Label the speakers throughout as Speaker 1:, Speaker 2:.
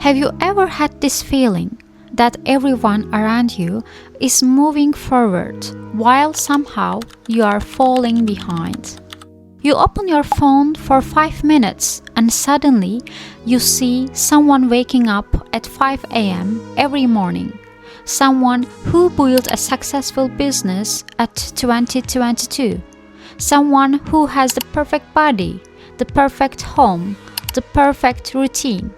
Speaker 1: Have you ever had this feeling that everyone around you is moving forward while somehow you are falling behind? You open your phone for 5 minutes and suddenly you see someone waking up at 5 a.m. every morning. Someone who built a successful business at 2022. Someone who has the perfect body, the perfect home, the perfect routine.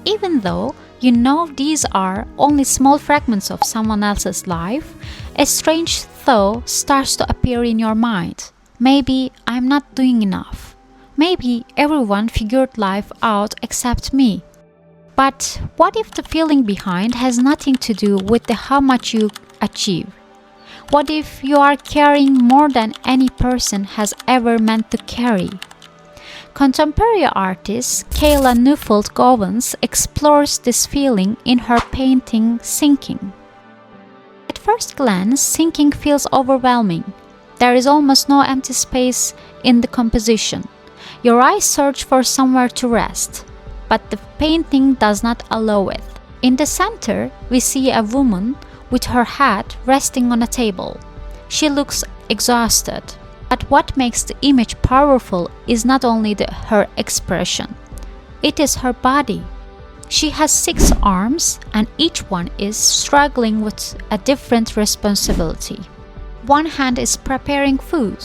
Speaker 1: Even though you know these are only small fragments of someone else's life, a strange thought starts to appear in your mind. Maybe I'm not doing enough. Maybe everyone figured life out except me. But what if the feeling behind has nothing to do with how much you achieve? What if you are carrying more than any person has ever meant to carry? Contemporary artist Kayla Neufeld Gowans explores this feeling in her painting Sinking. At first glance, Sinking feels overwhelming. There is almost no empty space in the composition. Your eyes search for somewhere to rest, but the painting does not allow it. In the center, we see a woman with her head resting on a table. She looks exhausted. But what makes the image powerful is not only her expression. It is her body. She has 6 arms and each one is struggling with a different responsibility. One hand is preparing food,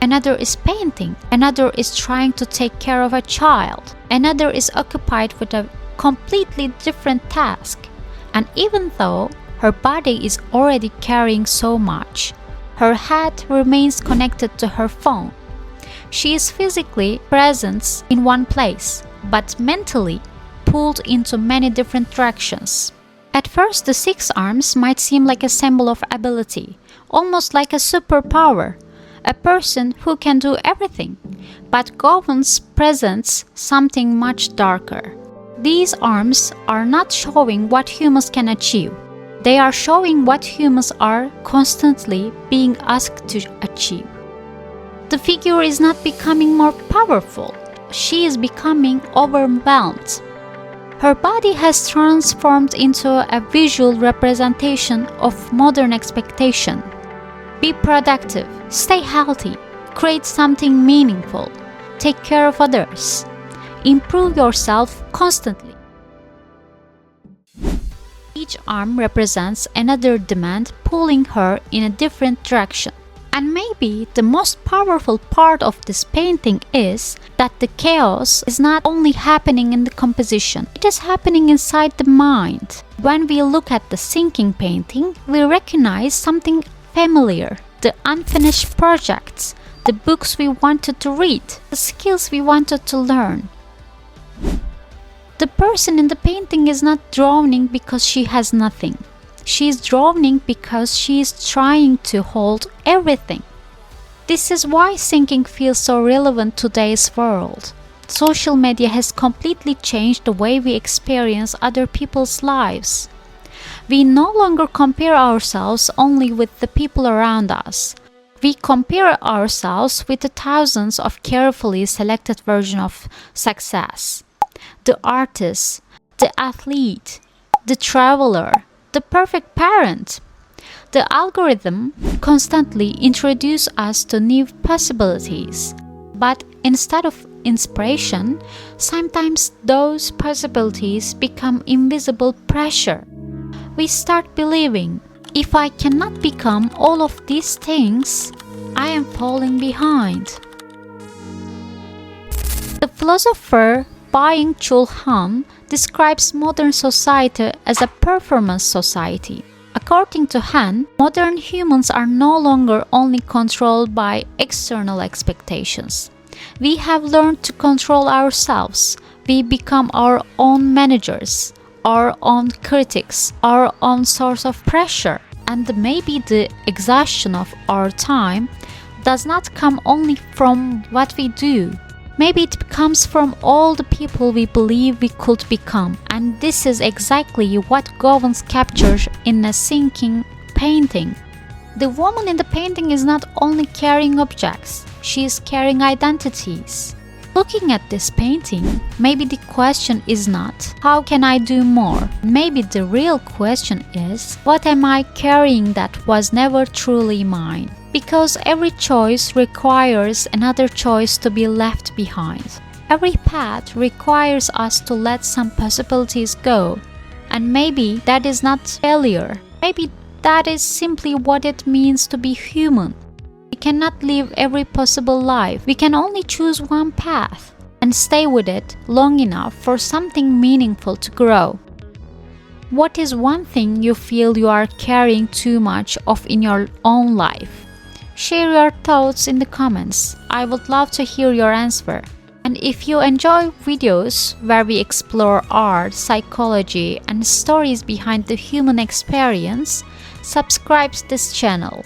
Speaker 1: another is painting, another is trying to take care of a child, another is occupied with a completely different task. And even though her body is already carrying so much, her head remains connected to her phone. She is physically present in one place, but mentally pulled into many different directions. At first, the 6 arms might seem like a symbol of ability, almost like a superpower, a person who can do everything. But Gowans presents something much darker. These arms are not showing what humans can achieve. They are showing what humans are constantly being asked to achieve. The figure is not becoming more powerful. She is becoming overwhelmed. Her body has transformed into a visual representation of modern expectation. Be productive, stay healthy, create something meaningful, take care of others, improve yourself constantly. Each arm represents another demand pulling her in a different direction. And maybe the most powerful part of this painting is that the chaos is not only happening in the composition, it is happening inside the mind. When we look at the Sinking painting, we recognize something familiar: the unfinished projects, the books we wanted to read, the skills we wanted to learn. The person in the painting is not drowning because she has nothing. She is drowning because she is trying to hold everything. This is why Sinking feels so relevant to today's world. Social media has completely changed the way we experience other people's lives. We no longer compare ourselves only with the people around us. We compare ourselves with the thousands of carefully selected versions of success. The artist, the athlete, the traveler, the perfect parent. The algorithm constantly introduces us to new possibilities. But instead of inspiration, sometimes those possibilities become invisible pressure. We start believing, if I cannot become all of these things, I am falling behind. The philosopher Byung-Chul Han describes modern society as a performance society. According to Han, modern humans are no longer only controlled by external expectations. We have learned to control ourselves. We become our own managers, our own critics, our own source of pressure. And maybe the exhaustion of our time does not come only from what we do. Maybe it comes from all the people we believe we could become. And this is exactly what Gowans captures in a Sinking painting. The woman in the painting is not only carrying objects, she is carrying identities. Looking at this painting, maybe the question is not, how can I do more? Maybe the real question is, what am I carrying that was never truly mine? Because every choice requires another choice to be left behind. Every path requires us to let some possibilities go. And maybe that is not failure. Maybe that is simply what it means to be human. We cannot live every possible life. We can only choose one path and stay with it long enough for something meaningful to grow. What is one thing you feel you are carrying too much of in your own life? Share your thoughts in the comments. I would love to hear your answer. And if you enjoy videos where we explore art, psychology, and stories behind the human experience, subscribe to this channel.